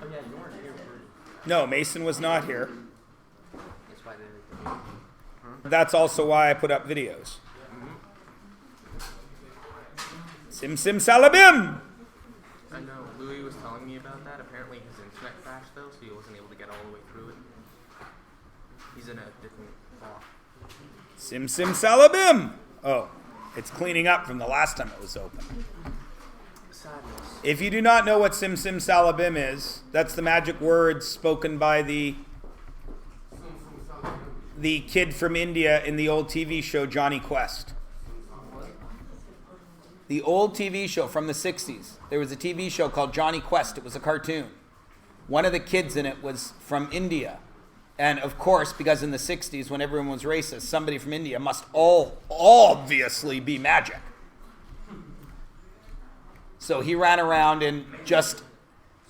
Oh yeah, you weren't here. No, Mason was not here. That's why they. That's also why I put up videos. Sim sim salabim! I know. Louis was telling me about that. Apparently his internet crashed though, so he wasn't able to get all the way through it. He's in a different block. Sim sim salabim! Oh, it's cleaning up from the last time it was open. Sadness. If you do not know what sim sim salabim is, that's the magic words spoken by the kid from India in the old TV show Jonny Quest. The old TV show from the 60s. There was a TV show called Jonny Quest. It was a cartoon. One of the kids in it was from India. And of course, because in the 60s, when everyone was racist, somebody from India must obviously be magic. So he ran around in just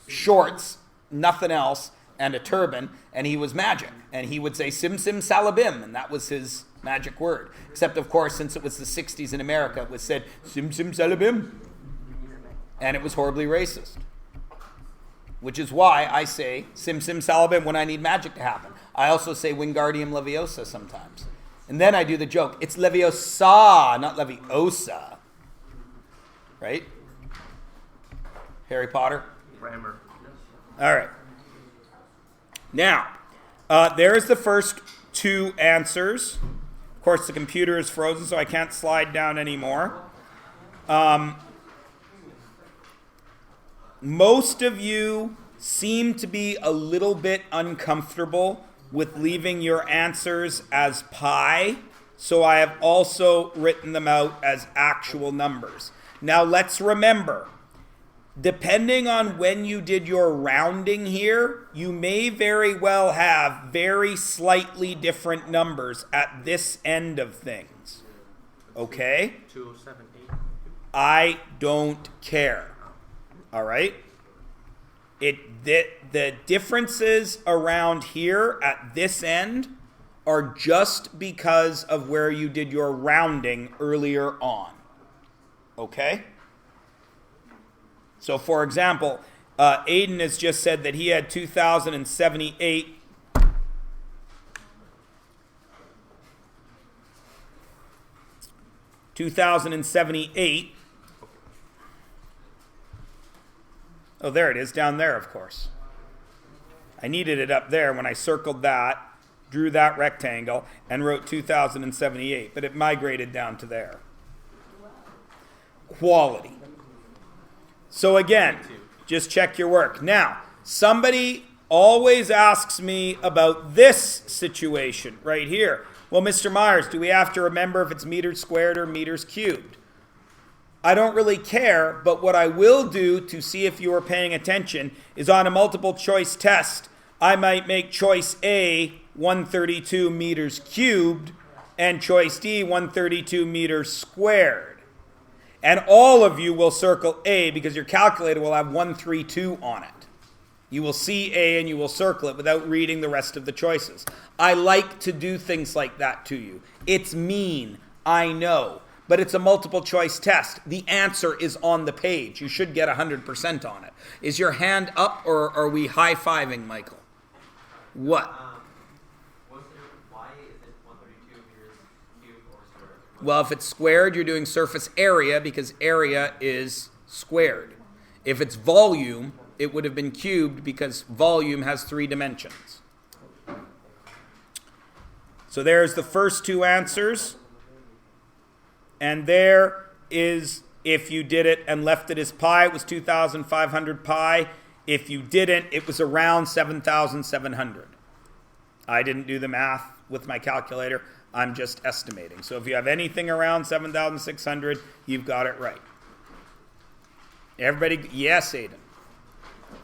shorts, nothing else, and a turban, and he was magic. And he would say sim sim salabim, and that was his magic word. Except, of course, since it was the 60s in America, it was said sim sim salabim. And it was horribly racist. Which is why I say sim sim salabim when I need magic to happen. I also say Wingardium Leviosa sometimes. And then I do the joke. It's Leviosa, not Leviosa. Right? Harry Potter? Grammar. All right. Now, there's the first two answers. Of course, the computer is frozen, so I can't slide down anymore. Most of you seem to be a little bit uncomfortable with leaving your answers as pi, so I have also written them out as actual numbers. Now, let's remember, depending on when you did your rounding here, you may very well have very slightly different numbers at this end of things. Okay? 2078. I don't care. All right? The differences around here at this end are just because of where you did your rounding earlier on. Okay? So, for example, Aiden has just said that he had 2,078. $2,078. Oh, there it is, down there, of course. I needed it up there when I circled that, drew that rectangle, and wrote 2,078, but it migrated down to there. Quality. So again, just check your work. Now, somebody always asks me about this situation right here. Well, Mr. Myers, do we have to remember if it's meters squared or meters cubed? I don't really care, but what I will do to see if you are paying attention is on a multiple choice test, I might make choice A 132 meters cubed and choice D 132 meters squared. And all of you will circle A because your calculator will have 132 on it. You will see A and you will circle it without reading the rest of the choices. I like to do things like that to you. It's mean, I know. But it's a multiple choice test. The answer is on the page. You should get 100% on it. Is your hand up or are we high-fiving, Michael? What? Why is it 132 meters cubed or squared? Well, if it's squared, you're doing surface area because area is squared. If it's volume, it would have been cubed because volume has 3 dimensions. So there's the first two answers. And there is, if you did it and left it as pi, it was 2,500 pi. If you didn't, it was around 7,700. I didn't do the math with my calculator. I'm just estimating. So if you have anything around 7,600, you've got it right. Everybody, yes, Aiden.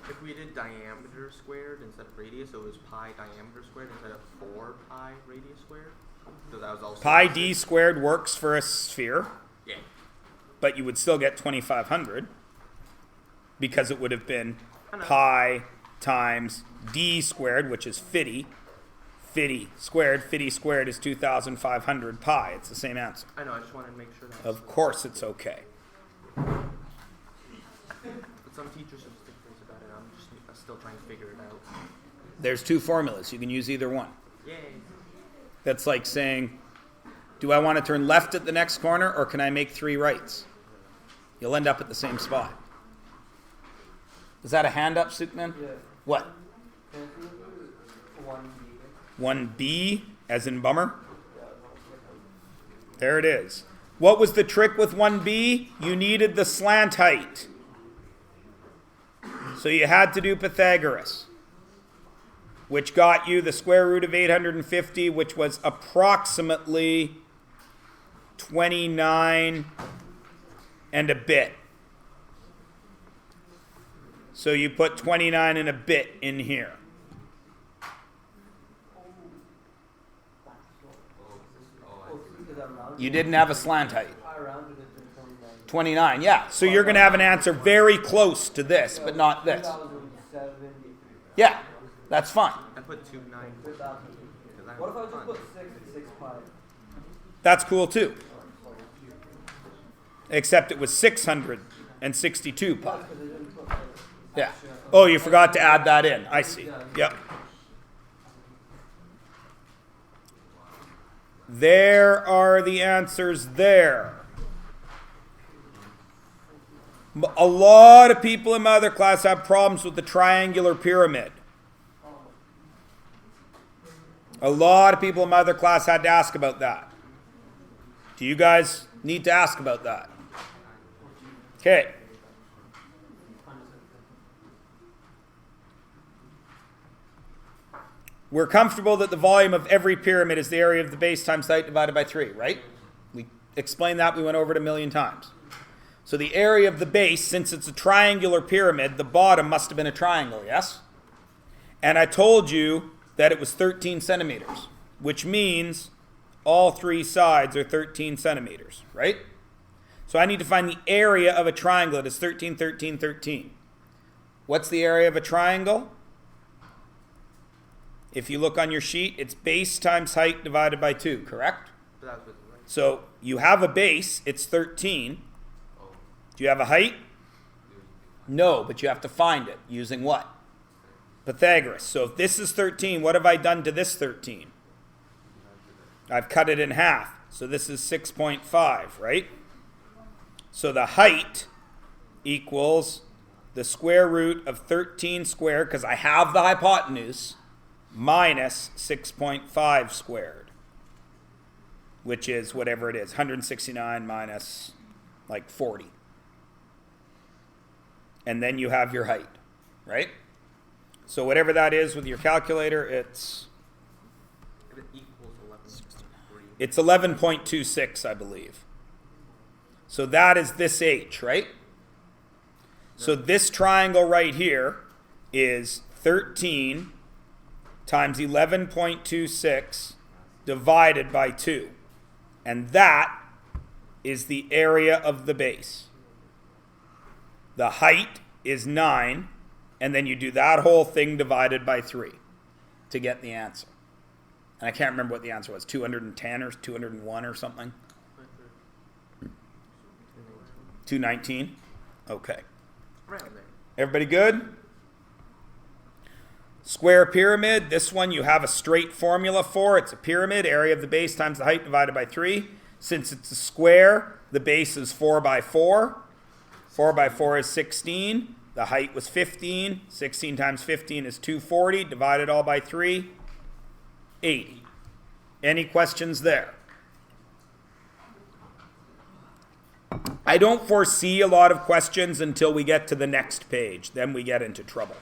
If we did diameter squared instead of radius, so it was pi diameter squared instead of 4 pi radius squared. So that was also Pi d squared works for a sphere. Yeah. But you would still get 2,500 because it would have been pi times d squared, which is 50. 50 squared. 50 squared is 2,500 pi. It's the same answer. I know, I just wanted to make sure that. Of course it's okay. But some teachers just stick to formulas about it. I'm still trying to figure it out. There's 2 formulas. You can use either one. Yay. That's like saying, do I want to turn left at the next corner or can I make 3 rights? You'll end up at the same spot. Is that a hand up, Sukman? Yeah. What? Can you do 1B? 1B, as in bummer? Yeah, no, There it is. What was the trick with 1B? You needed the slant height. So you had to do Pythagoras, which got you the square root of 850, which was approximately 29 and a bit. So you put 29 and a bit in here. because I'm rounding. You didn't have a slant height. I rounded it to 29. 29, yeah. So you're going to have an answer very close to this, but not this. 2073. Yeah, that's fine. I put 2 9. 2000. What if I just put 6 pi? That's cool too. Except it was 662 pi. Because I didn't put like, Yeah. Oh, you forgot to add that in. I see. Yep. There are the answers there. A lot of people in my other class have problems with the triangular pyramid. A lot of people in my other class had to ask about that. Do you guys need to ask about that? Okay. We're comfortable that the volume of every pyramid is the area of the base times the height divided by 3, right? We explained that. We went over it a million times. So the area of the base, since it's a triangular pyramid, the bottom must have been a triangle, yes? And I told you that it was 13 centimeters, which means all 3 sides are 13 centimeters, right? So I need to find the area of a triangle that is 13, 13, 13. What's the area of a triangle? If you look on your sheet, it's base times height divided by 2, correct? So you have a base, it's 13. Do you have a height? No, but you have to find it using what? Pythagoras. So if this is 13, what have I done to this 13? I've cut it in half. So this is 6.5, right? So the height equals the square root of 13 squared, because I have the hypotenuse, minus 6.5 squared, which is whatever it is, 169 minus like 40. And then you have your height, right? So whatever that is with your calculator, it's It equals 11.3. it's 11.26, I believe. So that is this h, right? So this triangle right here is 13 times 11.26 divided by 2. And that is the area of the base. The height is 9, and then you do that whole thing divided by 3 to get the answer. And I can't remember what the answer was, 210 or 201 or something? 219? Okay. Around there. Everybody good? Square pyramid, this one you have a straight formula for. It's a pyramid, area of the base times the height divided by 3. Since it's a square, the base is 4 by 4. 4 by 4 is 16. The height was 15. 16 times 15 is 240. Divided all by 3, 80. Any questions there? I don't foresee a lot of questions until we get to the next page. Then we get into trouble.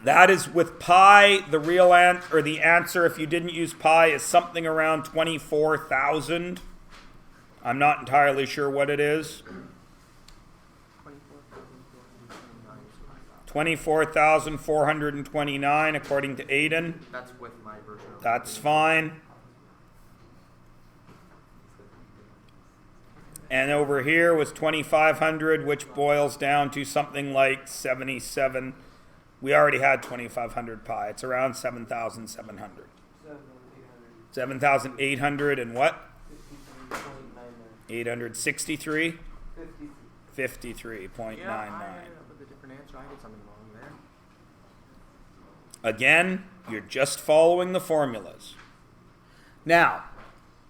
That is with pi, the real answer, or the answer if you didn't use pi is something around 24,000. I'm not entirely sure what it is. 24,429 according to Aiden. That's with my version of That's fine. And over here was 2,500, which boils down to something like 77. We already had 2,500 pi. It's around 7,700. 7,800 and what? 863? 53.99. Yeah, I ended up with a different answer. I did something wrong there. Again, you're just following the formulas. Now,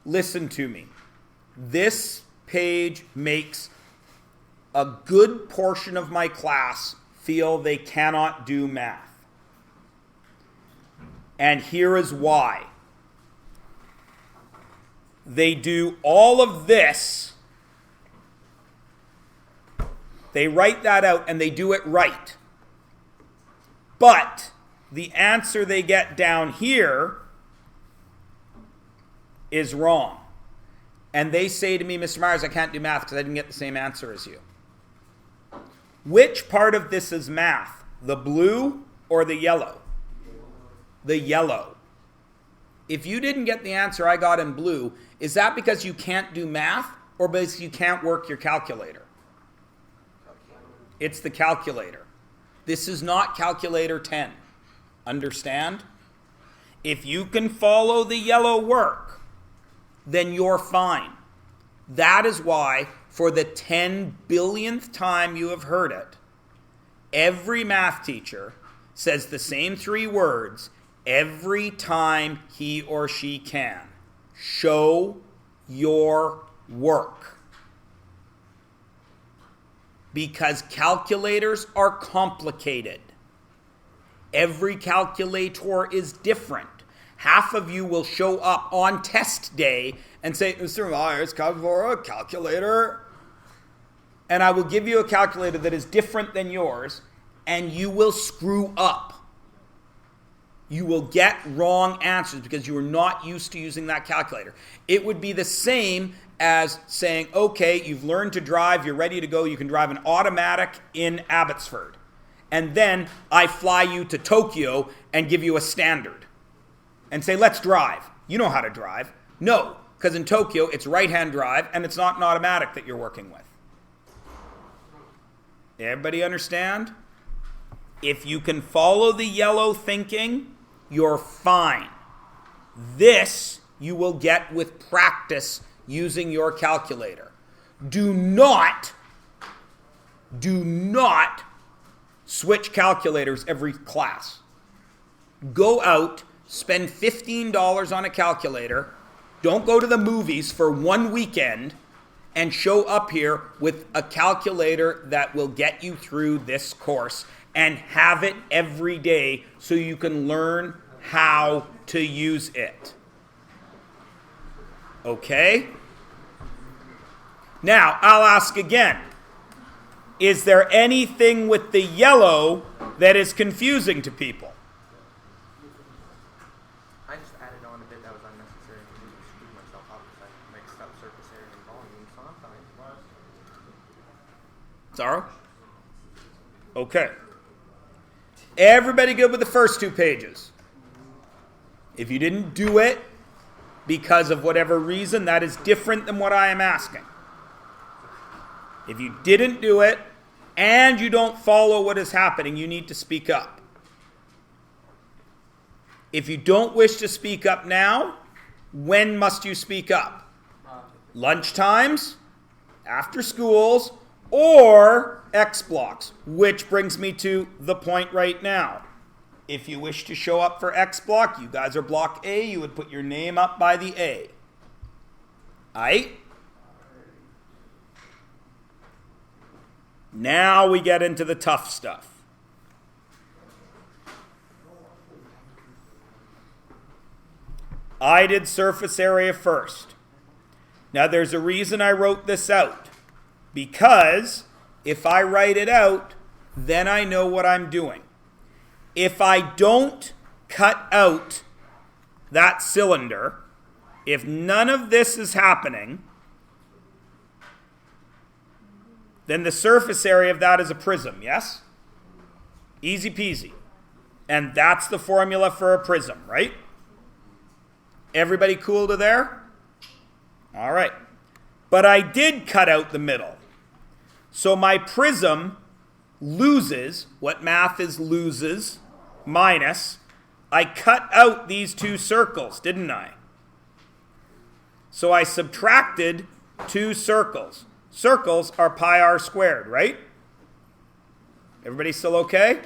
listen to me. This page makes a good portion of my class feel they cannot do math. And here is why. They do all of this. They write that out and they do it right. But the answer they get down here is wrong. And they say to me, Mr. Myers, I can't do math because I didn't get the same answer as you. Which part of this is math? The blue or the yellow? The yellow. If you didn't get the answer I got in blue, is that because you can't do math or because you can't work your calculator? It's the calculator. This is not calculator 10. Understand? If you can follow the yellow work, then you're fine. That is why, for the 10 billionth time you have heard it, every math teacher says the same 3 words every time he or she can. Show your work. Because calculators are complicated. Every calculator is different. Half of you will show up on test day and say, Mr. Myers, come for a calculator. And I will give you a calculator that is different than yours, and you will screw up. You will get wrong answers because you are not used to using that calculator. It would be the same as saying, okay, you've learned to drive, you're ready to go, you can drive an automatic in Abbotsford. And then I fly you to Tokyo and give you a standard and say, let's drive. You know how to drive. No, because in Tokyo, it's right-hand drive and it's not an automatic that you're working with. Everybody understand? If you can follow the yellow thinking, you're fine. This you will get with practice using your calculator. Do not switch calculators every class. Go out, spend $15 on a calculator, don't go to the movies for one weekend, and show up here with a calculator that will get you through this course, and have it every day so you can learn how to use it. Okay? Now, I'll ask again. Is there anything with the yellow that is confusing to people? I just added on a bit that was unnecessary to screw myself up because I mixed up surface area and volume, so I'm fine. Sorrow? Okay. Everybody good with the first 2 pages? If you didn't do it because of whatever reason, that is different than what I am asking. If you didn't do it and you don't follow what is happening, you need to speak up. If you don't wish to speak up now, when must you speak up? Lunch times, after schools, or X blocks, which brings me to the point right now. If you wish to show up for X block, you guys are block A, you would put your name up by the A. Aight? Now we get into the tough stuff. I did surface area first. Now there's a reason I wrote this out. Because if I write it out, then I know what I'm doing. If I don't cut out that cylinder, if none of this is happening, then the surface area of that is a prism, yes? Easy peasy. And that's the formula for a prism, right? Everybody cool to there? All right. But I did cut out the middle. So my prism loses, what math is loses, minus, I cut out these 2 circles, didn't I? So I subtracted 2 circles. circles are pi r squared, right? Everybody still okay?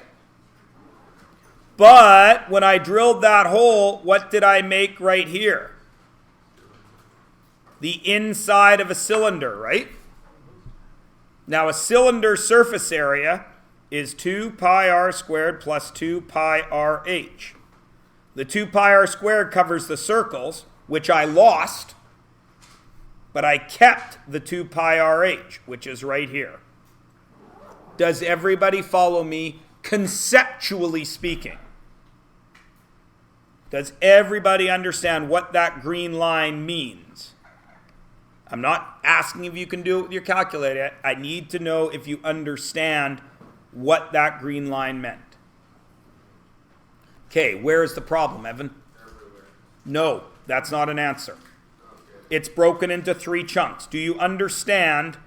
But when I drilled that hole, what did I make right here? The inside of a cylinder, right? Now a cylinder surface area is 2 pi r squared plus 2 pi r h. The 2 pi r squared covers the circles, which I lost, but I kept the 2 pi r h, which is right here. Does everybody follow me conceptually speaking? Does everybody understand what that green line means? I'm not asking if you can do it with your calculator. I need to know if you understand what that green line meant. Okay, where is the problem, Evan? Everywhere. No, that's not an answer. Okay. It's broken into 3 chunks. Do you understand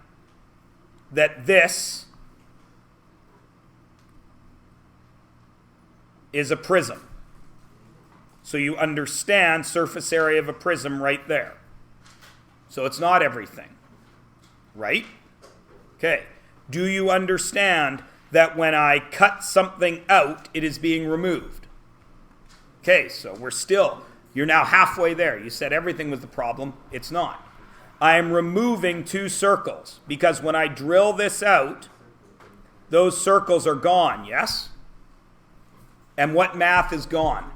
that this is a prism? So you understand surface area of a prism right there. So it's not everything, right? Okay. Do you understand that when I cut something out, it is being removed? Okay, so you're now halfway there. You said everything was the problem. It's not. I am removing 2 circles because when I drill this out, those circles are gone, yes? And what math is gone?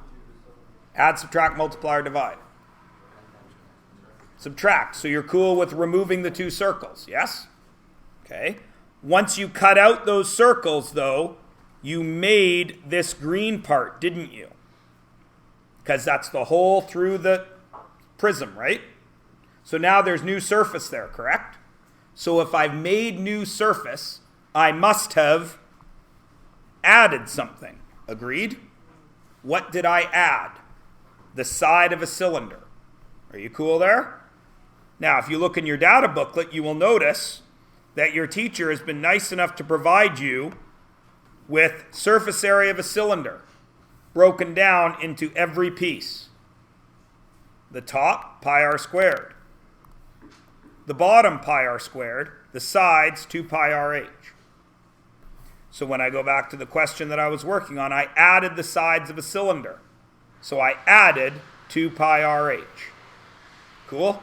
Add, subtract, multiply, or divide. Subtract. So you're cool with removing the 2 circles, yes? Okay. Once you cut out those circles, though, you made this green part, didn't you? Because that's the hole through the prism, right? So now there's new surface there, correct? So if I've made new surface, I must have added something. Agreed? What did I add? The side of a cylinder. Are you cool there? Now, if you look in your data booklet, you will notice that your teacher has been nice enough to provide you with surface area of a cylinder broken down into every piece. The top, pi r squared. The bottom, pi r squared. The sides, 2 pi r h. So when I go back to the question that I was working on, I added the sides of a cylinder. So I added 2 pi r h. Cool?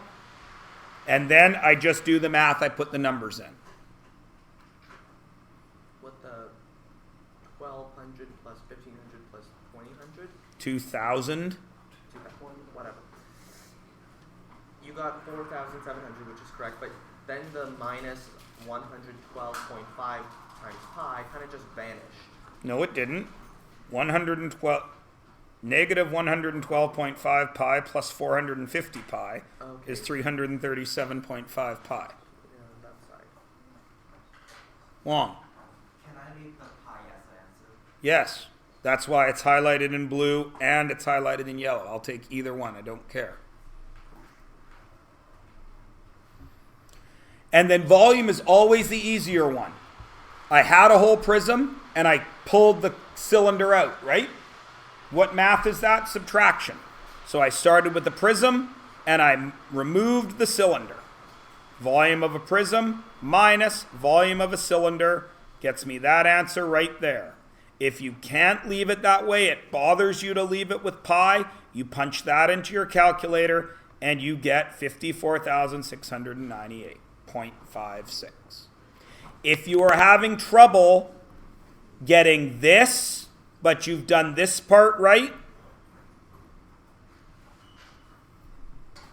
And then I just do the math. I put the numbers in. What the 1200 plus 1500 plus 2000? 2,000. Whatever. You got 4,700, which is correct, but then the minus 112.5 times pi kind of just vanished. No, it didn't. Negative 112.5 pi plus 450 pi is 337.5 pi. Yeah, that side. Long. Can I leave the pi as the answer? Yes. That's why it's highlighted in blue and it's highlighted in yellow. I'll take either one. I don't care. And then volume is always the easier one. I had a whole prism and I pulled the cylinder out, right? What math is that? Subtraction. So I started with the prism and I removed the cylinder. Volume of a prism minus volume of a cylinder gets me that answer right there. If you can't leave it that way, it bothers you to leave it with pi, you punch that into your calculator and you get 54,698.56. If you are having trouble getting this, but you've done this part right,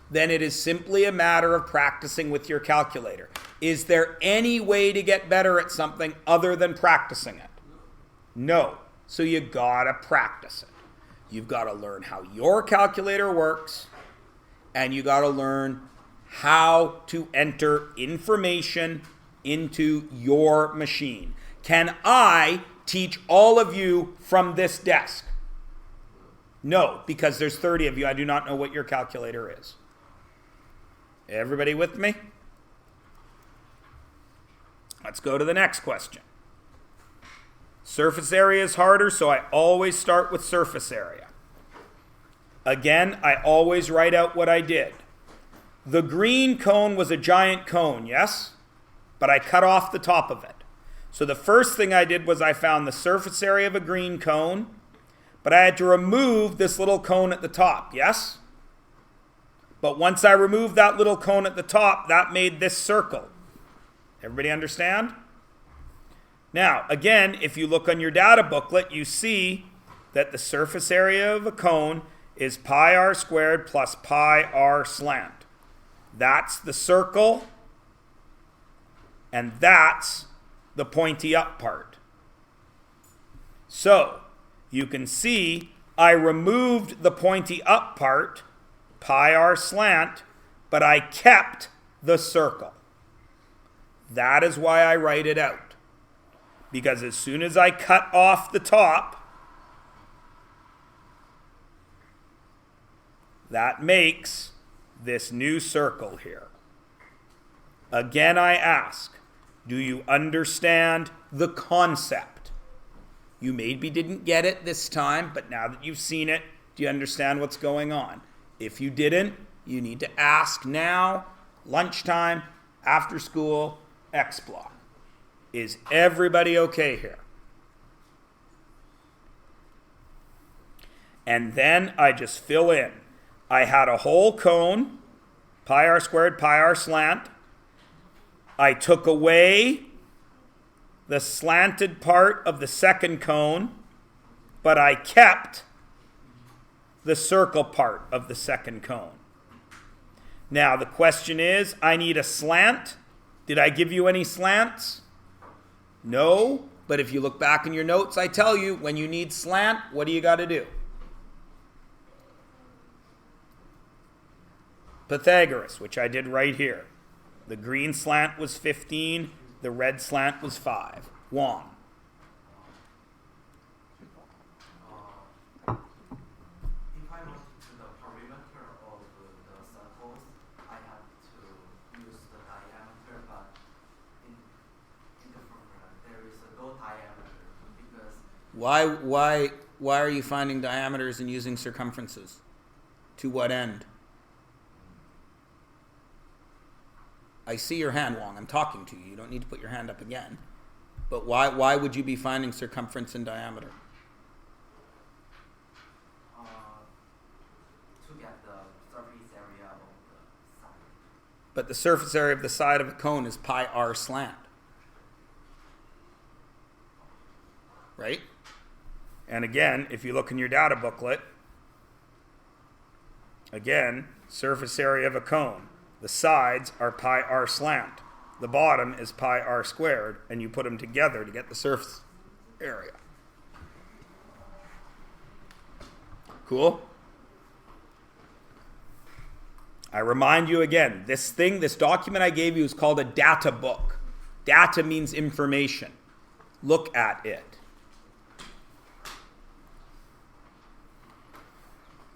then it is simply a matter of practicing with your calculator. Is there any way to get better at something other than practicing it? No. So you gotta practice it. You've got to learn how your calculator works, and you got to learn how to enter information into your machine. Can I teach all of you from this desk? No, because there's 30 of you. I do not know what your calculator is. Everybody with me? Let's go to the next question. Surface area is harder, so I always start with surface area. Again, I always write out what I did. The green cone was a giant cone, yes? but I cut off the top of it. So the first thing I did was I found the surface area of a green cone, but I had to remove this little cone at the top, yes? But once I removed that little cone at the top, that made this circle. Everybody understand? Now, again, if you look on your data booklet, you see that the surface area of a cone is pi r squared plus pi r slant. That's the circle, and that's the pointy up part. So, you can see I removed the pointy up part, pi r slant, but I kept the circle. That is why I write it out. Because as soon as I cut off the top, that makes this new circle here. Again, I ask, do you understand the concept? You maybe didn't get it this time, but now that you've seen it, do you understand what's going on? If you didn't, you need to ask now, lunchtime, after school, X block. Is everybody okay here? And then I just fill in. I had a whole cone, pi r squared, pi r slant. I took away the slanted part of the second cone, but I kept the circle part of the second cone. Now the question is, I need a slant. Did I give you any slants? No, but if you look back in your notes, I tell you, when you need slant, what do you got to do? Pythagoras, which I did right here. The green slant was 15, the red slant was 5. Juan. If I want to do the perimeter of the circles, I have to use the diameter, but in the formula there is no diameter because Why are you finding diameters and using circumferences? To what end? I see your hand, Wong. I'm talking to you. You don't need to put your hand up again. But why would you be finding circumference and diameter? to get the surface area of the side. But the surface area of the side of a cone is pi r slant. Right? And again, if you look in your data booklet, again, surface area of a cone. The sides are pi r slant. The bottom is pi r squared, and you put them together to get the surface area. Cool? I remind you again, this document I gave you is called a data book. Data means information. Look at it.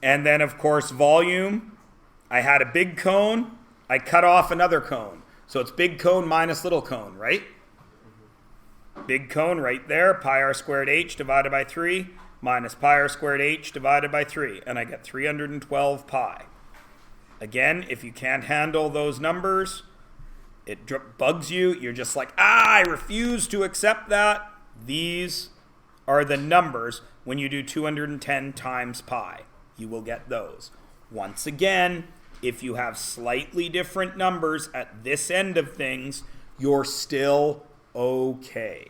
And then, of course, volume. I had a big cone. I cut off another cone. So it's big cone minus little cone, right? Big cone right there, pi r squared h divided by 3 minus pi r squared h divided by 3. And I get 312 pi. Again, if you can't handle those numbers, it bugs you. You're just like, I refuse to accept that. These are the numbers when you do 210 times pi. You will get those. Once again, if you have slightly different numbers at this end of things, you're still okay.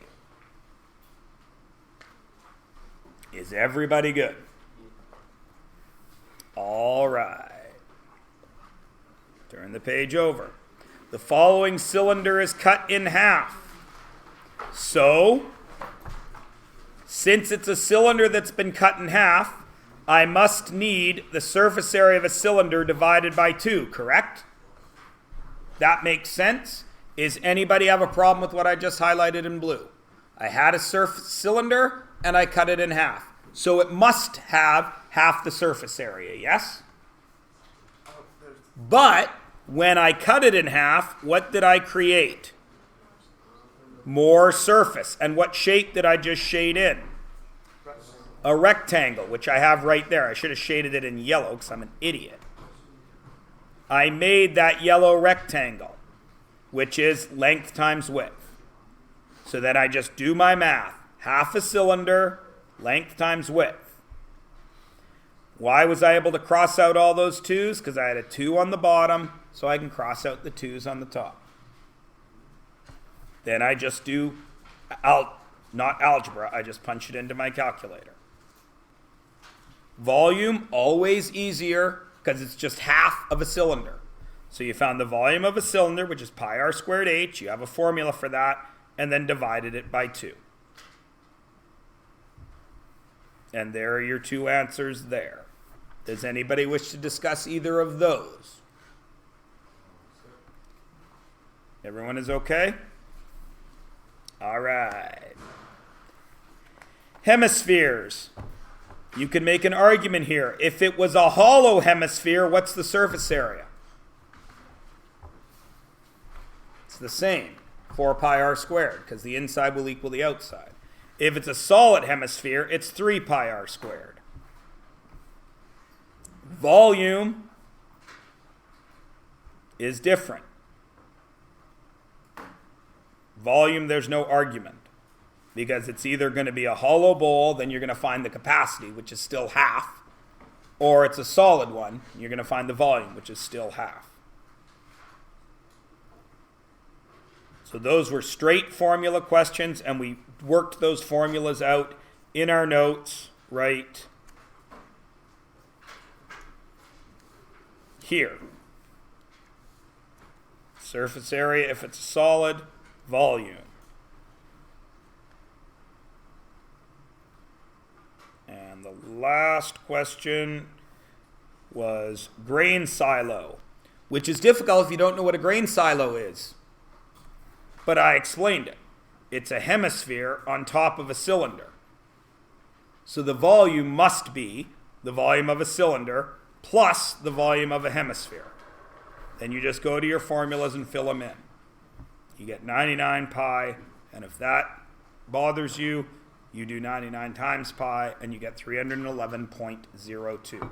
Is everybody good? All right. Turn the page over. The following cylinder is cut in half. So, since it's a cylinder that's been cut in half, I must need the surface area of a cylinder divided by 2, correct? That makes sense? Is anybody have a problem with what I just highlighted in blue? I had a cylinder and I cut it in half. So it must have half the surface area, yes? But when I cut it in half, what did I create? More surface. And what shape did I just shade in? A rectangle, which I have right there. I should have shaded it in yellow because I'm an idiot. I made that yellow rectangle. which is length times width. So then I just do my math. Half a cylinder, length times width. Why was I able to cross out all those 2's? Because I had a 2 on the bottom, so I can cross out the 2's on the top. Then I just do, not algebra, I just punch it into my calculator. Volume, always easier, because it's just half of a cylinder. So you found the volume of a cylinder, which is pi r squared h. You have a formula for that, and then divided it by 2. And there are your 2 answers there. Does anybody wish to discuss either of those? Everyone is okay? All right. Hemispheres. You can make an argument here. If it was a hollow hemisphere, what's the surface area? It's the same, 4 pi r squared, because the inside will equal the outside. If it's a solid hemisphere, it's 3 pi r squared. Volume is different. Volume, there's no argument, because it's either going to be a hollow bowl, then you're going to find the capacity, which is still half, or it's a solid one, you're going to find the volume, which is still half. So those were straight formula questions, and we worked those formulas out in our notes right here. Surface area if it's a solid, volume. And the last question was grain silo, which is difficult if you don't know what a grain silo is. But I explained it. It's a hemisphere on top of a cylinder. So the volume must be the volume of a cylinder plus the volume of a hemisphere. Then you just go to your formulas and fill them in. You get 99 pi, and if that bothers you, you do 99 times pi, and you get 311.02.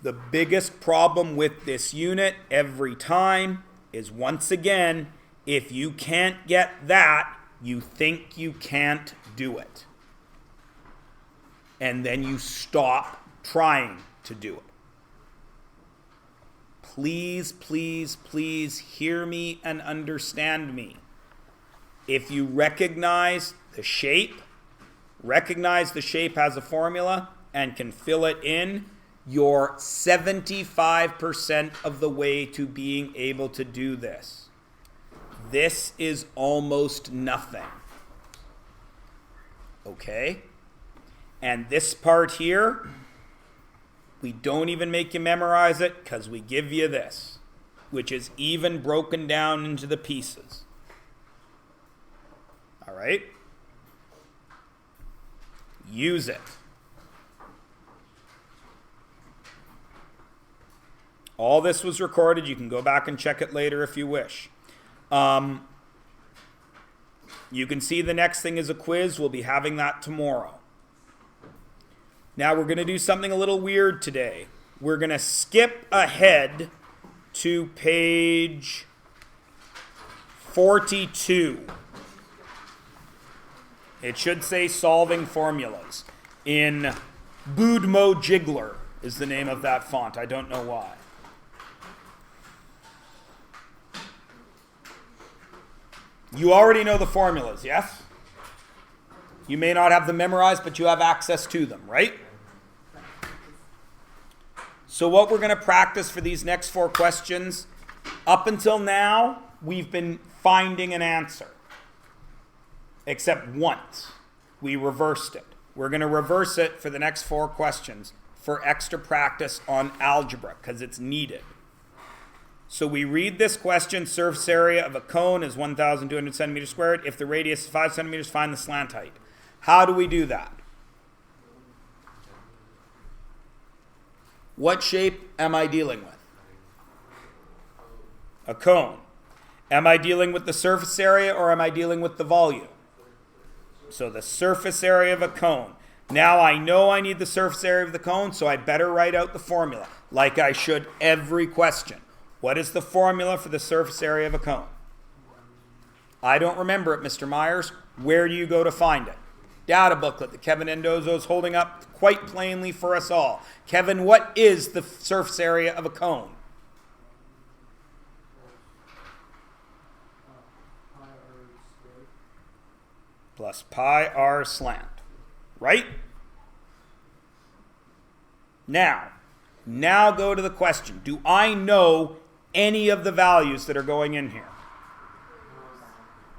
The biggest problem with this unit every time is, once again, if you can't get that, you think you can't do it. And then you stop trying to do it. Please, please, please hear me and understand me. If you recognize the shape has a formula, and can fill it in, you're 75% of the way to being able to do this. This is almost nothing. Okay? And this part here, we don't even make you memorize it because we give you this, which is even broken down into the pieces. All right? Use it. All this was recorded. You can go back and check it later if you wish. You can see the next thing is a quiz. We'll be having that tomorrow. Now we're going to do something a little weird today. We're going to skip ahead to page 42. It should say solving formulas. In Budmo Jiggler is the name of that font. I don't know why. You already know the formulas, yes? You may not have them memorized, but you have access to them, right? So what we're going to practice for these next 4 questions, up until now, we've been finding an answer. Except once. We reversed it. We're going to reverse it for the next 4 questions for extra practice on algebra, because it's needed. So we read this question: surface area of a cone is 1,200 centimeters squared. If the radius is 5 centimeters, find the slant height. How do we do that? What shape am I dealing with? A cone. Am I dealing with the surface area or am I dealing with the volume? So the surface area of a cone. Now I know I need the surface area of the cone, so I better write out the formula, like I should every question. What is the formula for the surface area of a cone? I don't remember it, Mr. Myers. Where do you go to find it? Data booklet that Kevin Endozo is holding up quite plainly for us all. Kevin, what is the surface area of a cone? Plus pi r slant. Right? Now go to the question. Do I know any of the values that are going in here?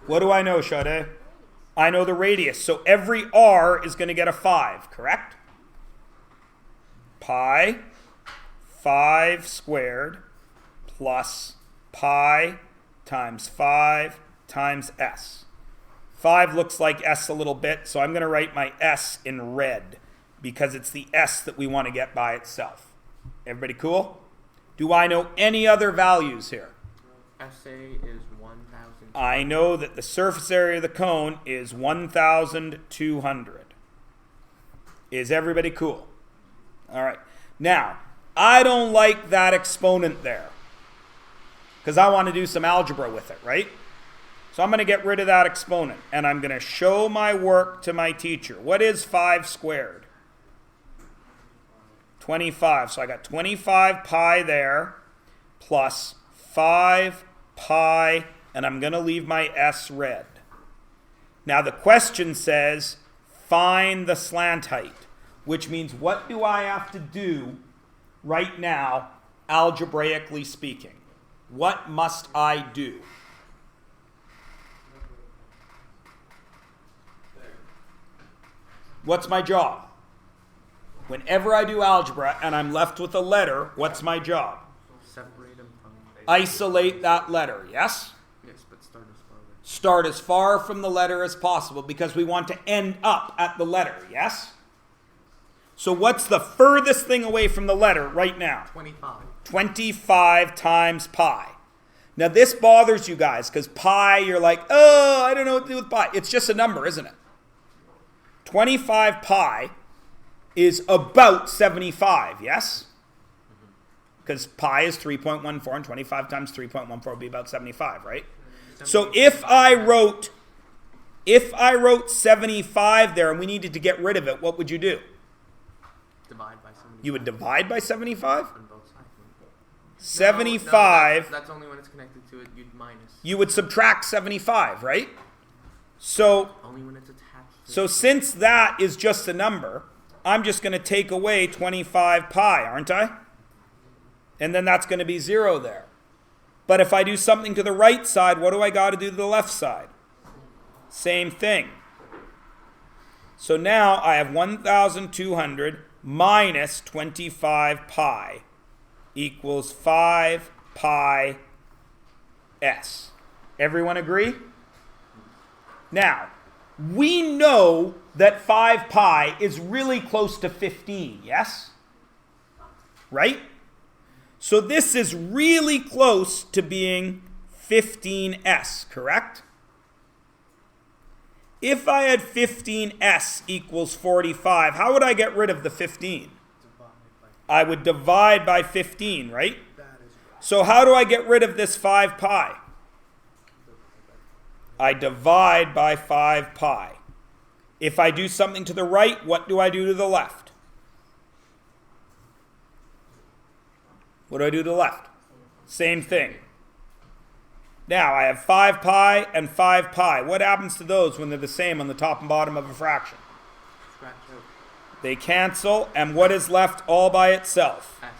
What do I know, Sade? I know the radius. So every r is going to get a 5, correct? Pi 5 squared plus pi times 5 times s. 5 looks like s a little bit, so I'm going to write my s in red because it's the s that we want to get by itself. Everybody cool? Do I know any other values here? SA is 1,000. I know that the surface area of the cone is 1,200. Is everybody cool? All right. Now, I don't like that exponent there because I want to do some algebra with it, right? So I'm going to get rid of that exponent, and I'm going to show my work to my teacher. What is 5 squared? 25. So I got 25 pi there plus 5 pi, and I'm going to leave my s red. Now the question says, find the slant height, which means what do I have to do right now, algebraically speaking? What must I do? What's my job? Whenever I do algebra and I'm left with a letter, what's my job? Separate them from. Isolate that letter, yes? Yes, but start as far away. Start as far from the letter as possible because we want to end up at the letter, yes? So what's the furthest thing away from the letter right now? 25. 25 times pi. Now this bothers you guys because pi, you're like, oh, I don't know what to do with pi. It's just a number, isn't it? 25 pi is about 75, yes? Because pi is 3.14 and 25 times 3.14 would be about 75, right? So if I wrote 75 there and we needed to get rid of it, what would you do? Divide by 75. You would divide by 75? On both sides. 75. No, that's only when it's connected to it. You'd minus. You would subtract 75, right? So Only when it's attached. So since that is just a number, I'm just going to take away 25 pi, aren't I? And then that's going to be 0 there. But if I do something to the right side, what do I got to do to the left side? Same thing. So now I have 1,200 minus 25 pi equals 5 pi s. Everyone agree? Now, we know that 5 pi is really close to 15, yes? Right? So this is really close to being 15s, correct? If I had 15s equals 45, how would I get rid of the 15? I would divide by 15, right? So how do I get rid of this 5 pi? I divide by 5 pi. If I do something to the right, what do I do to the left? What do I do to the left? Same thing. Now, I have 5 pi and 5 pi. What happens to those when they're the same on the top and bottom of a fraction? Scratch out. They cancel, and what is left all by itself? S.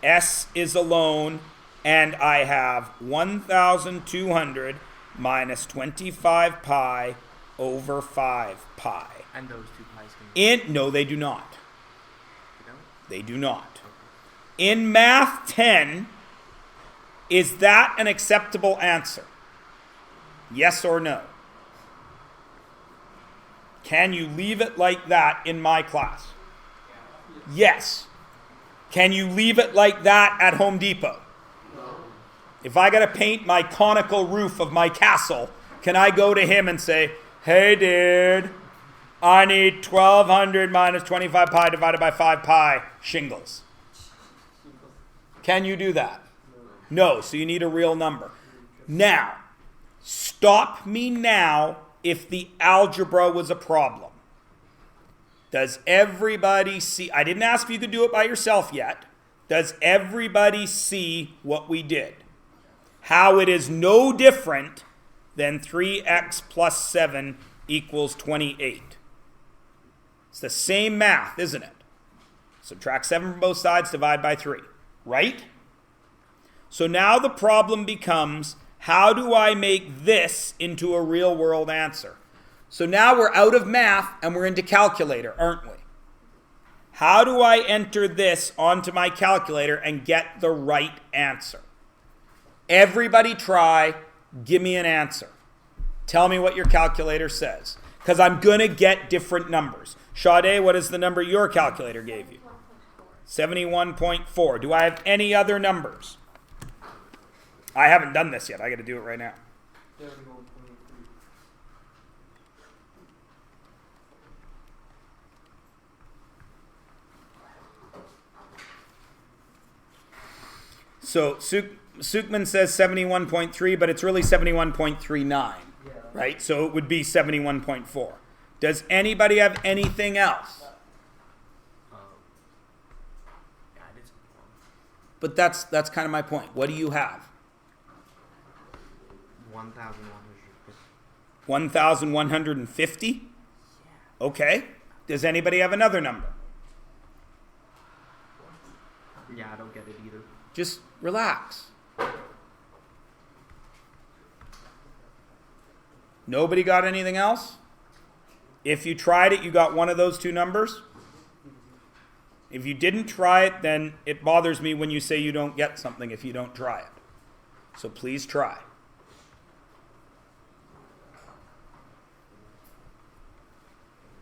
S is alone, and I have 1,200 minus 25 pi over 5 pi. And those two pi's can. No, they do not. You know? They do not. In Math 10, is that an acceptable answer? Yes or no? Can you leave it like that in my class? Yes. Can you leave it like that at Home Depot? If I got to paint my conical roof of my castle, can I go to him and say, hey, dude, I need 1,200 minus 25 pi divided by 5 pi shingles? Can you do that? No, so you need a real number. Now, stop me now if the algebra was a problem. Does everybody see? I didn't ask if you could do it by yourself yet. Does everybody see what we did? How it is no different than 3x plus 7 equals 28. It's the same math, isn't it? Subtract 7 from both sides, divide by 3, right? So now the problem becomes, how do I make this into a real world answer? So now we're out of math and we're into calculator, aren't we? How do I enter this onto my calculator and get the right answer? Everybody try, give me an answer. Tell me what your calculator says, because I'm going to get different numbers. Sade, what is the number your calculator gave you? 71.4. Do I have any other numbers? I haven't done this yet. I got to do it right now. 71.3. So Sukman says 71.3, but it's really 71.39, Yeah. right? So it would be 71.4. Does anybody have anything else? Yeah, I did something wrong. But that's kind of my point. What do you have? 1,150. 1,150? Okay. Does anybody have another number? Yeah, I don't get it either. Just relax. Nobody got anything else? If you tried it, you got one of those two numbers? If you didn't try it, then it bothers me when you say you don't get something if you don't try it. So please try.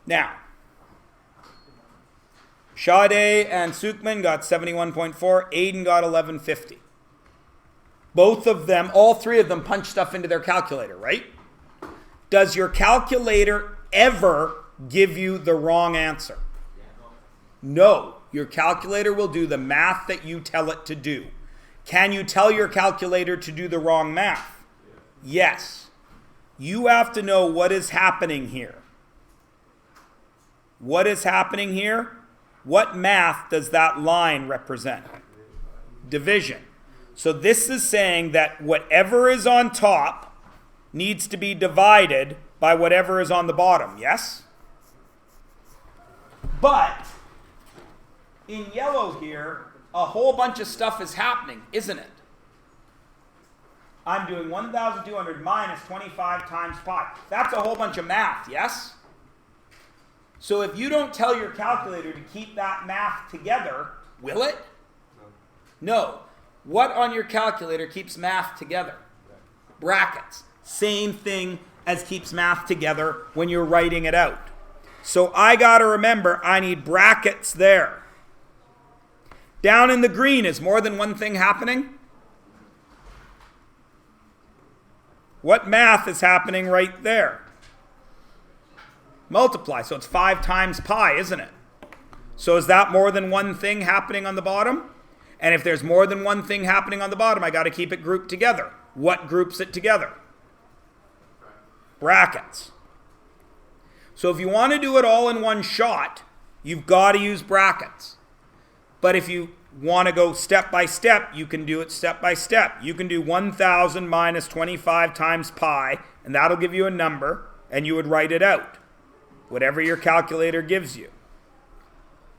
Now, Sade and Sukman got 71.4. Aiden got 1150. Both of them, all three of them punched stuff into their calculator, right? Does your calculator ever give you the wrong answer? No. Your calculator will do the math that you tell it to do. Can you tell your calculator to do the wrong math? Yes. You have to know what is happening here. What is happening here? What math does that line represent? Division. So this is saying that whatever is on top needs to be divided by whatever is on the bottom, yes? But in yellow here, a whole bunch of stuff is happening, isn't it? I'm doing 1,200 minus 25 times pi. That's a whole bunch of math, yes? So if you don't tell your calculator to keep that math together, will it? No. What on your calculator keeps math together? Brackets. Same thing as keeps math together when you're writing it out. So I got to remember I need brackets there. Down in the green, is more than one thing happening? What math is happening right there? Multiply. So it's 5 times pi, isn't it? So is that more than one thing happening on the bottom? And if there's more than one thing happening on the bottom, I got to keep it grouped together. What groups it together? Brackets. So if you want to do it all in one shot, you've got to use brackets. But if you want to go step by step, you can do it step by step. You can do 1,000 minus 25 times pi, and that'll give you a number, and you would write it out. Whatever your calculator gives you.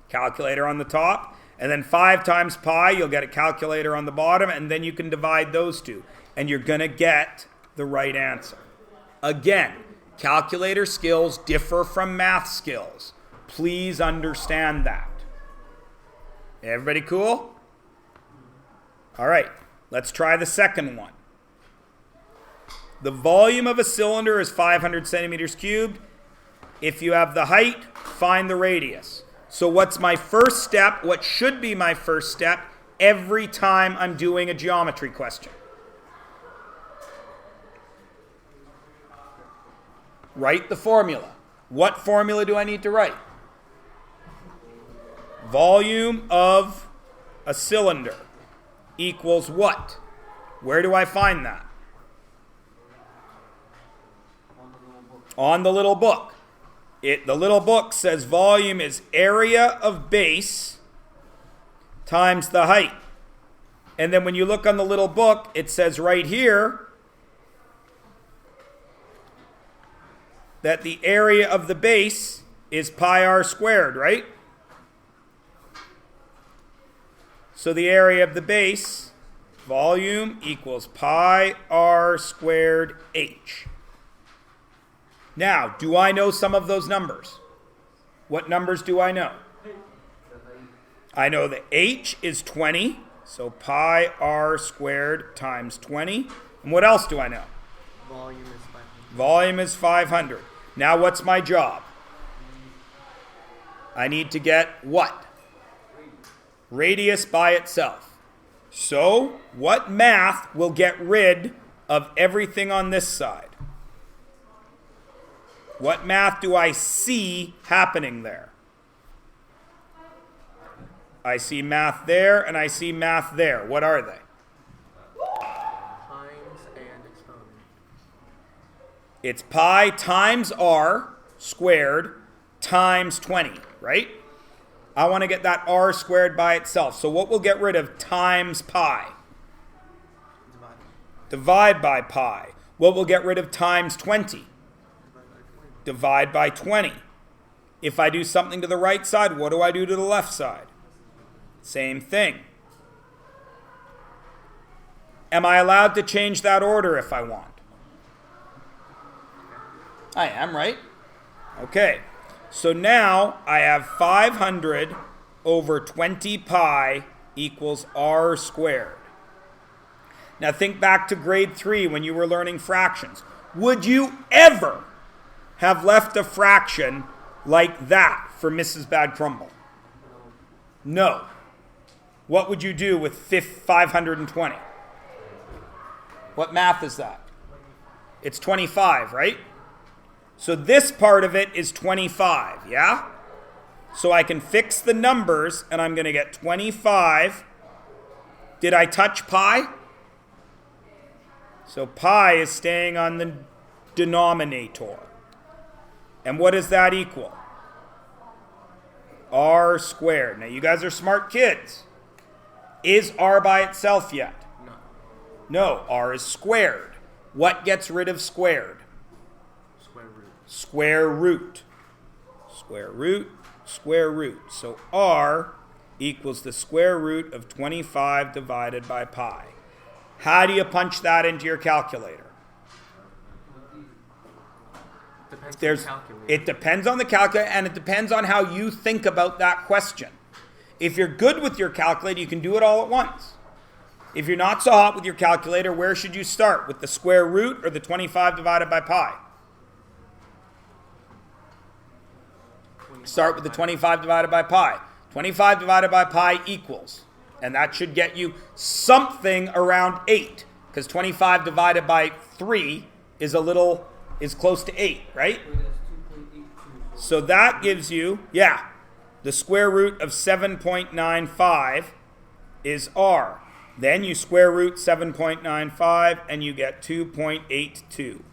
Calculator on the top, and then 5 times pi, you'll get a calculator on the bottom, and then you can divide those two, and you're going to get the right answer. Again, calculator skills differ from math skills. Please understand that. Everybody cool? All right, let's try the second one. The volume of a cylinder is 500 centimeters cubed. If you have the height, find the radius. So what's my first step? What should be my first step every time I'm doing a geometry question? Write the formula. What formula do I need to write? Volume of a cylinder equals what? Where do I find that? on the little book. The little book says volume is area of base times the height. And then when you look on the little book, it says right here that the area of the base is pi r squared, right? So the area of the base, volume, equals pi r squared h. Now, do I know some of those numbers? What numbers do I know? I know that h is 20, so pi r squared times 20. And what else do I know? Volume is 500. Volume is 500. Now what's my job? I need to get what? Radius by itself. So, what math will get rid of everything on this side? What math do I see happening there? I see math there and I see math there. What are they? Times and exponent. It's pi times r squared times 20, right? I want to get that r squared by itself. So what will get rid of times pi? Divide by pi. What will get rid of times 20? Divide by 20. If I do something to the right side, what do I do to the left side? Same thing. Am I allowed to change that order if I want? I am, right? Okay. So now I have 500 over 20 pi equals r squared. Now think back to grade 3 when you were learning fractions. Would you ever have left a fraction like that for Mrs. Bad Crumble? No. What would you do with 520? What math is that? It's 25, right? So this part of it is 25, yeah? So I can fix the numbers and I'm going to get 25. Did I touch pi? So pi is staying on the denominator. And what does that equal? R squared. Now you guys are smart kids. Is r by itself yet? No. No, r is squared. What gets rid of squared? Square root. Square root. Square root, square root. So r equals the square root of 25 divided by pi. How do you punch that into your calculator? Depends on There's, the calculator. it depends on the calculator, and it depends on how you think about that question. If you're good with your calculator, you can do it all at once. If you're not so hot with your calculator, where should you start? With the square root or the 25 divided by pi? Start with the 25 divided by pi. 25 divided by pi equals, and that should get you something around 8, because 25 divided by 3 is close to 8, right? Wait, that's 2.82. So that gives you, the square root of 7.95 is r. Then you square root 7.95 and you get 2.82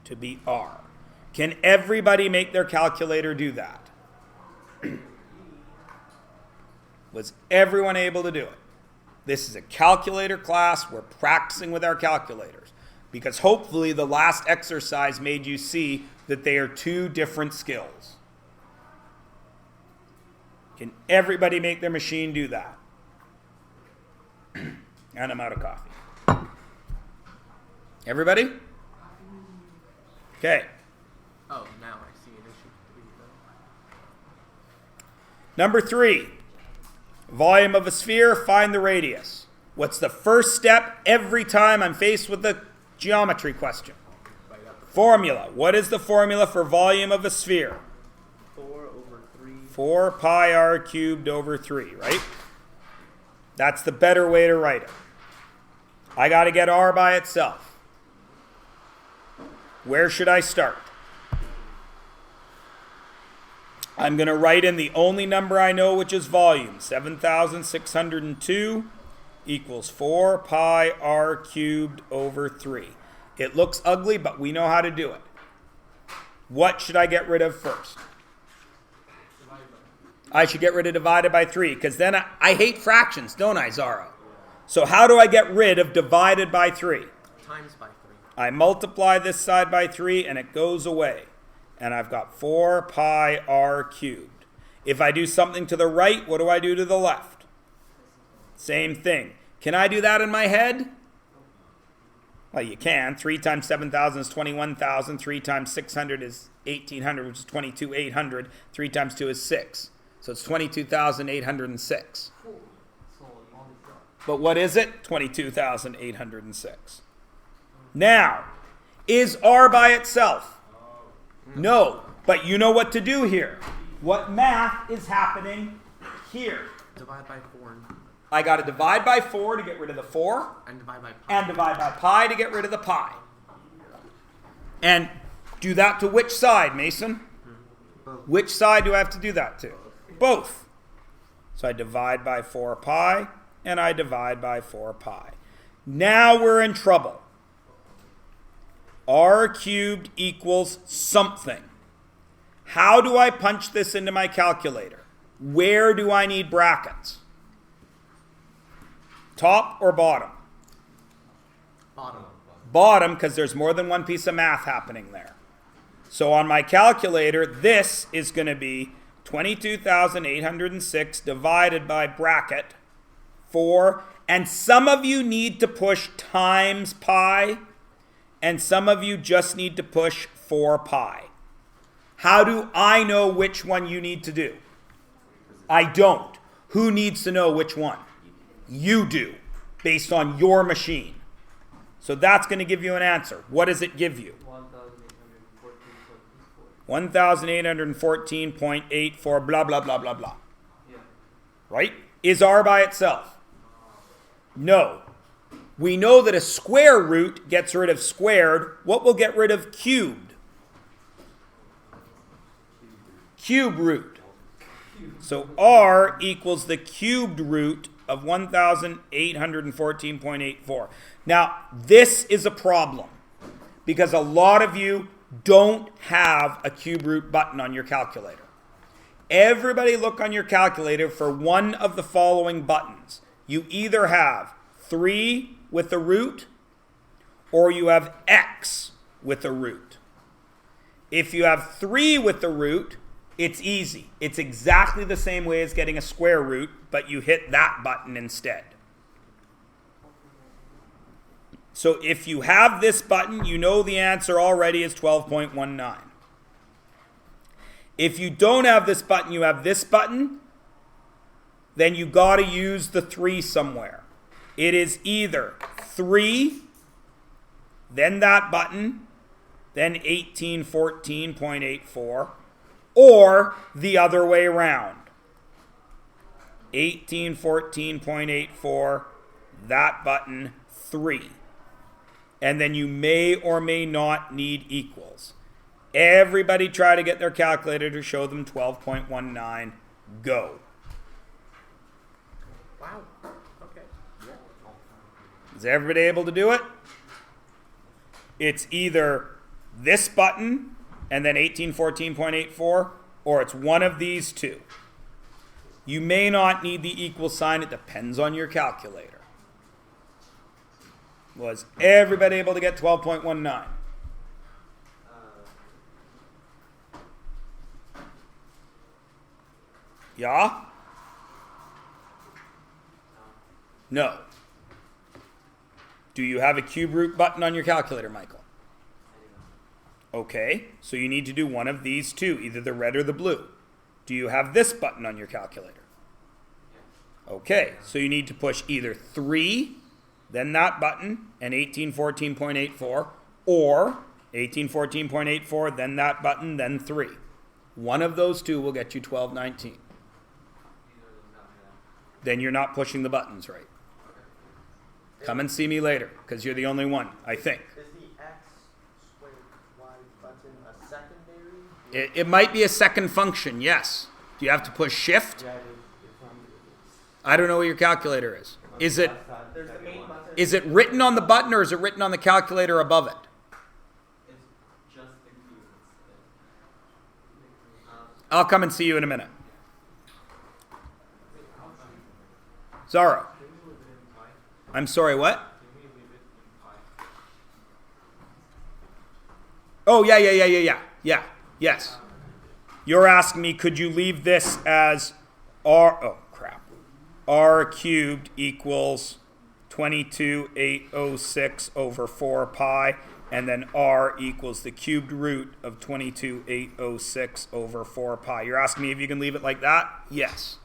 to be r. Can everybody make their calculator do that? Was everyone able to do it? This is a calculator class. We're practicing with our calculators, because hopefully the last exercise made you see that they are two different skills. Can everybody make their machine do that? And I'm out of coffee. Everybody? Okay. Oh, now I see an issue. Number 3. Volume of a sphere, find the radius. What's the first step every time I'm faced with a geometry question? Formula. What is the formula for volume of a sphere? 4 over 3. 4 pi r cubed over 3, right? That's the better way to write it. I got to get r by itself. Where should I start? I'm going to write in the only number I know, which is volume. 7,602 equals 4 pi r cubed over 3. It looks ugly, but we know how to do it. What should I get rid of first? I should get rid of divided by 3, because then I hate fractions, don't I, Zara? So how do I get rid of divided by 3? Times by 3. I multiply this side by 3, and it goes away. And I've got 4 pi r cubed. If I do something to the right, what do I do to the left? Same thing. Can I do that in my head? Well, you can. 3 times 7,000 is 21,000. 3 times 600 is 1,800, which is 22,800. 3 times 2 is 6. So it's 22,806. But what is it? 22,806. Now, is r by itself? No. But you know what to do here. What math is happening here? Divide by 4. I got to divide by 4 to get rid of the 4. And divide by pi. And divide by pi to get rid of the pi. And do that to which side, Mason? Both. Which side do I have to do that to? Both. So I divide by 4 pi, and I divide by 4 pi. Now we're in trouble. R cubed equals something. How do I punch this into my calculator? Where do I need brackets? Top or bottom? Bottom. Bottom, because there's more than one piece of math happening there. So on my calculator, this is going to be 22,806 divided by bracket 4. And some of you need to push times pi, and some of you just need to push 4 pi. How do I know which one you need to do? I don't. Who needs to know which one? You do, based on your machine. So that's going to give you an answer. What does it give you? 1,814.84, blah, blah, blah, blah, blah. Yeah. Right? Is r by itself? No. We know that a square root gets rid of squared. What will get rid of cubed? Cube root. So r equals the cubed root of 1,814.84. Now, this is a problem because a lot of you don't have a cube root button on your calculator. Everybody look on your calculator for one of the following buttons. You either have 3 with the root or you have x with the root. If you have 3 with the root, it's easy. It's exactly the same way as getting a square root, but you hit that button instead. So if you have this button, you know the answer already is 12.19. If you don't have this button, you have this button, then you got to use the 3 somewhere. It is either 3, then that button, then 1814.84, or the other way around. 1814.84, that button, 3. And then you may or may not need equals. Everybody try to get their calculator to show them 12.19. Go. Wow. Okay. Is everybody able to do it? It's either this button and then 1814.84, or it's one of these two. You may not need the equal sign. It depends on your calculator. Was everybody able to get 12.19? Yeah? No. Do you have a cube root button on your calculator, Michael? Okay, so you need to do one of these two, either the red or the blue. Do you have this button on your calculator? Okay, so you need to push either 3, then that button, and 1814.84, or 1814.84, then that button, then 3. One of those two will get you 1219. Then you're not pushing the buttons right. Come and see me later, because you're the only one, I think. Is the x squared y button a secondary? It might be a second function, yes. Do you have to push shift? I don't know what your calculator is. Is it There's the main button. is it written on the button or is it written on the calculator above it? It's just the cube. I'll come and see you in a minute. Zara. I'm sorry, what? Oh, yeah. Yes. You're asking me, could you leave this as r cubed equals 22,806 over 4 pi, and then r equals the cubed root of 22,806 over 4 pi. You're asking me if you can leave it like that? Yes.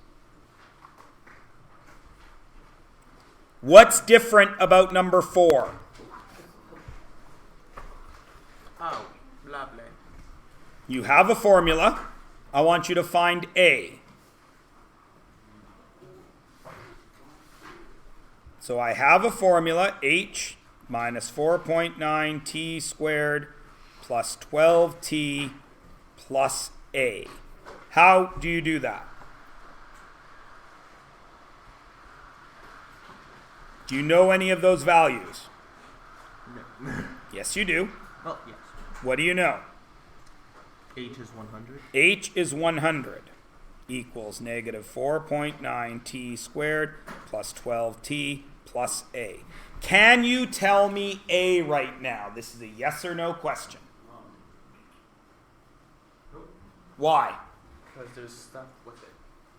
What's different about number 4? Oh, lovely. You have a formula. I want you to find A. So I have a formula, h minus 4.9 t squared plus 12t plus A. How do you do that? Do you know any of those values? No. Yes, you do. Well, yes. What do you know? H is 100. H is 100 equals negative 4.9 t squared plus 12t plus A. Can you tell me A right now? This is a yes or no question. Why? Because there's stuff with it.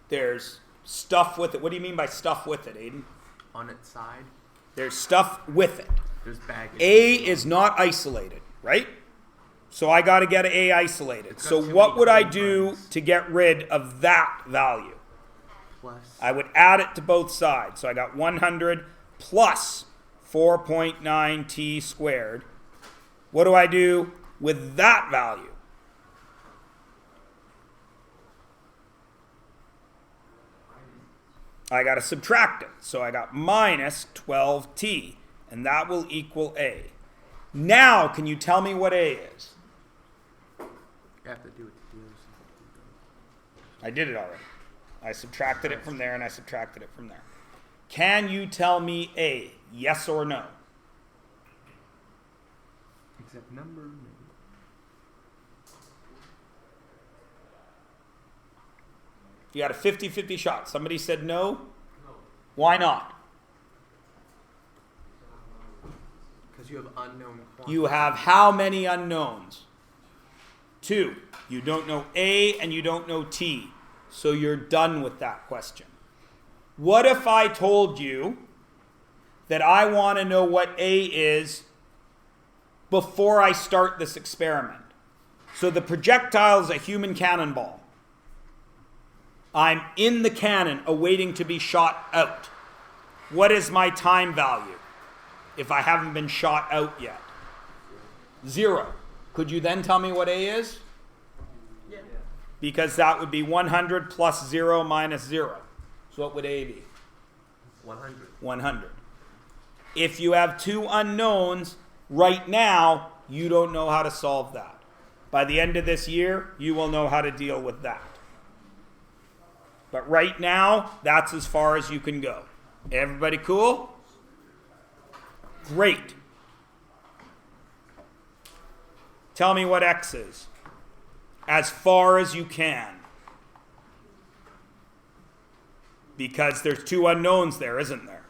There's stuff with it. What do you mean by stuff with it, Aiden? On its side, There's stuff with it. there's baggage. A is not isolated, right? So I got to get A isolated. It's got So too what many would I common do friends. to get rid of that value? Plus. I would add it to both sides. So I got 100 plus 4.9 t squared. What do I do with that value? I got to subtract it. So I got minus 12t, and that will equal A. Now, can you tell me what A is? You have to do it to deals. I did it already. I subtracted it from there, and I subtracted it from there. Can you tell me A? Yes or no? Except number. You got a 50-50 shot. Somebody said no? No. Why not? Because you have unknown quantities. You have how many unknowns? 2. You don't know A and you don't know T. So you're done with that question. What if I told you that I want to know what A is before I start this experiment? So the projectile is a human cannonball. I'm in the cannon awaiting to be shot out. What is my time value if I haven't been shot out yet? 0. Could you then tell me what A is? Yeah. Because that would be 100 plus 0 minus 0. So what would A be? 100. 100. If you have 2 unknowns, right now, you don't know how to solve that. By the end of this year, you will know how to deal with that. But right now, that's as far as you can go. Everybody cool? Great. Tell me what X is. As far as you can. Because there's 2 unknowns there, isn't there?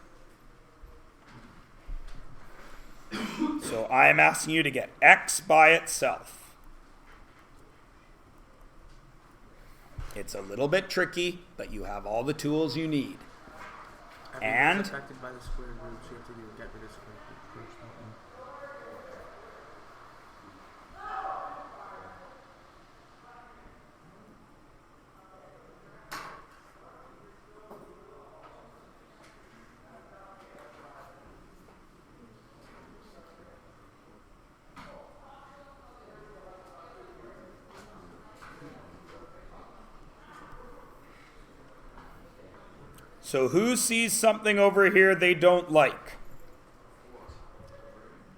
So I am asking you to get X by itself. It's a little bit tricky, but you have all the tools you need. Everything's affected by the square root, so you have to do get rid of square root first. So who sees something over here they don't like?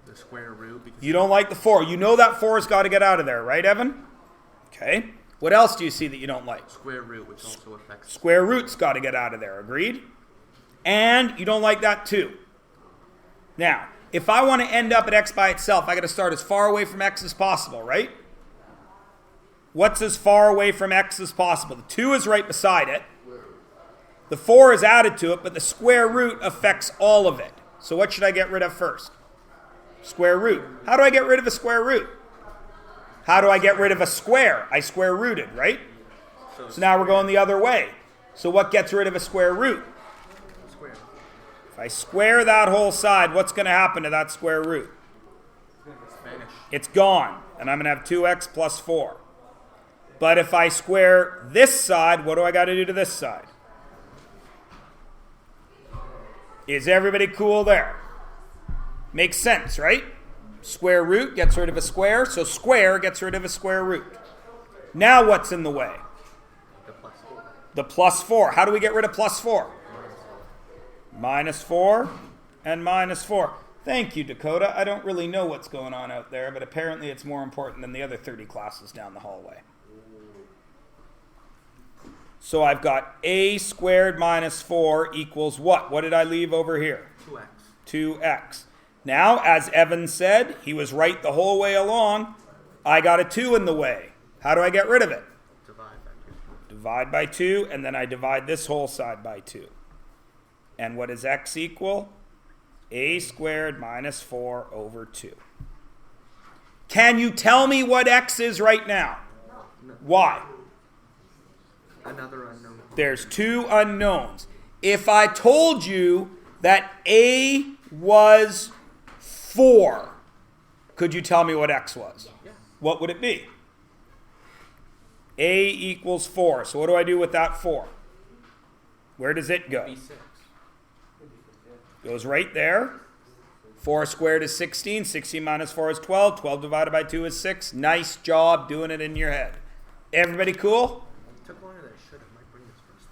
The square root. Because You don't like the 4. You know that 4's got to get out of there, right, Evan? Okay. What else do you see that you don't like? square root, which also affects. Square root's got to get out of there, agreed? And you don't like that too. Now, if I want to end up at X by itself, I got to start as far away from X as possible, right? What's as far away from x as possible? The 2 is right beside it. The 4 is added to it, but the square root affects all of it. So what should I get rid of first? Square root. How do I get rid of a square root? How do I get rid of a square? I square rooted, right? So now we're going the other way. So what gets rid of a square root? Square. If I square that whole side, what's going to happen to that square root? Vanish. It's gone, and I'm going to have 2x plus 4. But if I square this side, what do I got to do to this side? Is everybody cool there? Makes sense, right? Square root gets rid of a square, so square gets rid of a square root. Now what's in the way? The plus 4. The plus 4. How do we get rid of plus 4? Minus 4 and minus 4. Thank you, Dakota. I don't really know what's going on out there, but apparently it's more important than the other 30 classes down the hallway. So I've got a squared minus 4 equals what? What did I leave over here? 2x. 2x. Now, as Evan said, he was right the whole way along. I got a 2 in the way. How do I get rid of it? Divide by 2. Divide by 2, and then I divide this whole side by 2. And what does x equal? A squared minus 4 over 2. Can you tell me what x is right now? No. Why? Another unknown. There's 2 unknowns. If I told you that a was 4, could you tell me what x was? Yeah. What would it be? A equals 4. So what do I do with that 4? Where does it go? B6. Goes right there. 4 squared is 16. 16 minus 4 is 12. 12 divided by 2 is 6. Nice job doing it in your head. Everybody cool? It took longer than it should have. My brain is first.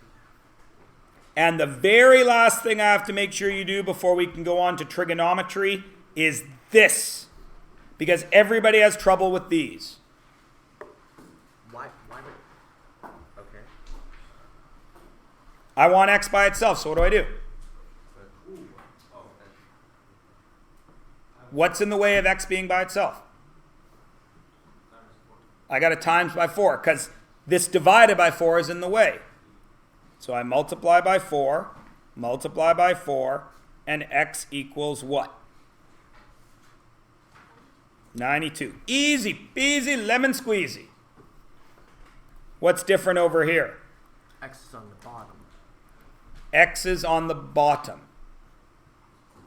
And the very last thing I have to make sure you do before we can go on to trigonometry is this. Because everybody has trouble with these. Why would... Okay. I want x by itself, so what do I do? What's in the way of x being by itself? I got to times by 4 because this divided by 4 is in the way. So I multiply by 4, and x equals what? 92. Easy peasy lemon squeezy. What's different over here? X is on the bottom. X is on the bottom.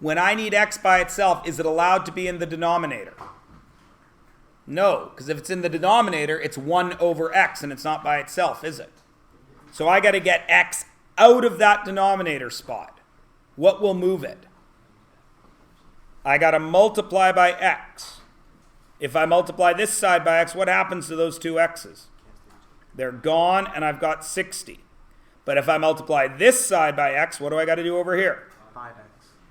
When I need x by itself, is it allowed to be in the denominator? No, because if it's in the denominator, it's 1 over x, and it's not by itself, is it? So I got to get x out of that denominator spot. What will move it? I got to multiply by x. If I multiply this side by x, what happens to those two x's? They're gone, and I've got 60. But if I multiply this side by x, what do I got to do over here? 5x.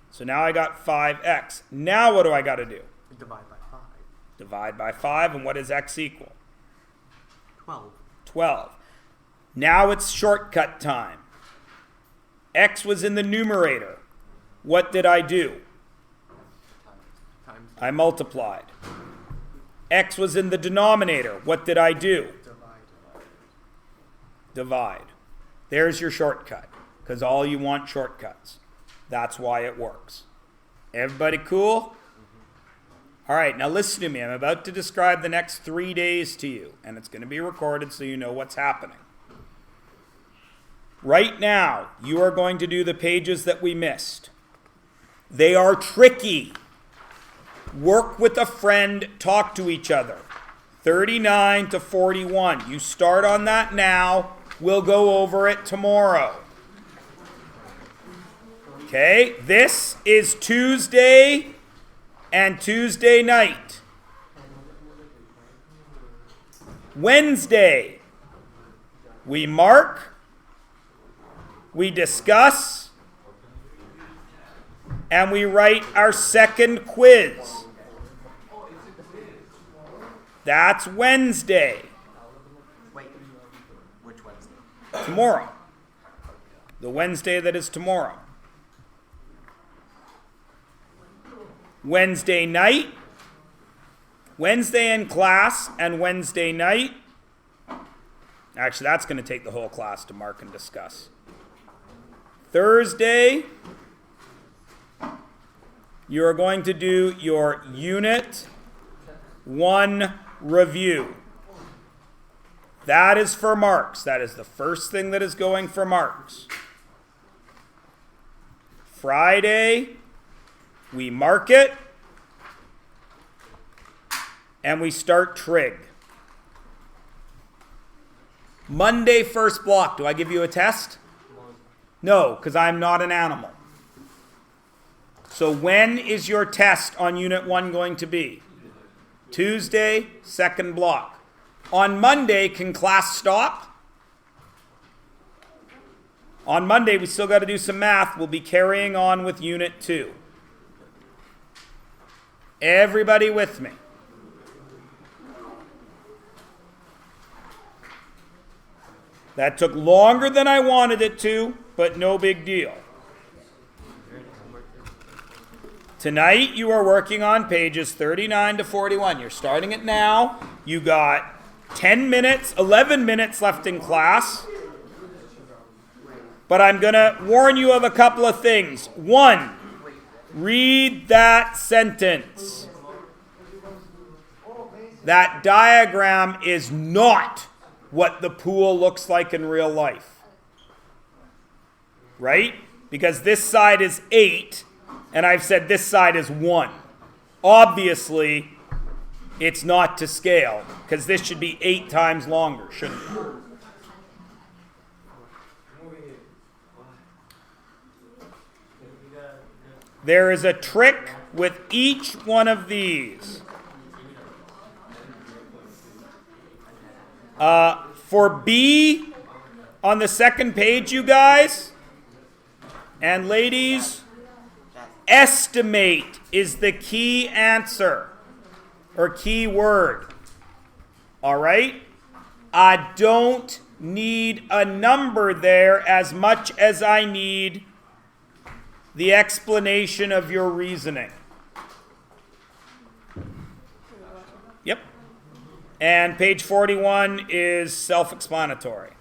So now I got 5x. Now what do I got to do? Divide by 5. Divide by 5, and what does x equal? 12. 12. Now it's shortcut time. X was in the numerator. What did I do? Times. I multiplied. X was in the denominator. What did I do? Divide. There's your shortcut, because all you want shortcuts. That's why it works. Everybody cool? All right, now listen to me. I'm about to describe the next 3 days to you, and it's going to be recorded so you know what's happening. Right now, you are going to do the pages that we missed. They are tricky. Work with a friend, talk to each other. 39 to 41. You start on that now. We'll go over it tomorrow. Okay, this is Tuesday and Tuesday night. Wednesday, we mark, we discuss, and we write our second quiz. That's Wednesday. Wait, which Wednesday? Tomorrow. The Wednesday that is tomorrow. Wednesday night, Wednesday in class and Wednesday night, Actually, that's going to take the whole class to mark and discuss. Thursday, you are going to do your Unit 1 review. That is for marks. That is the first thing that is going for marks. Friday, we mark it, and we start trig. Monday, first block. Do I give you a test? No, because I'm not an animal. So when is your test on Unit 1 going to be? Tuesday, second block. On Monday, can class stop? On Monday, we still got to do some math. We'll be carrying on with Unit 2. Everybody with me? That took longer than I wanted it to, but no big deal. Tonight, you are working on pages 39 to 41. You're starting it now. You got 10 minutes, 11 minutes left in class. But I'm going to warn you of a couple of things. One, read that sentence. That diagram is not what the pool looks like in real life. Right? Because this side is 8, and I've said this side is 1. Obviously, it's not to scale, because this should be 8 times longer, shouldn't it? There is a trick with each one of these. For B, on the second page, you guys, and ladies, estimate is the key answer, or key word. All right? I don't need a number there as much as I need the explanation of your reasoning. Yep. And page 41 is self-explanatory.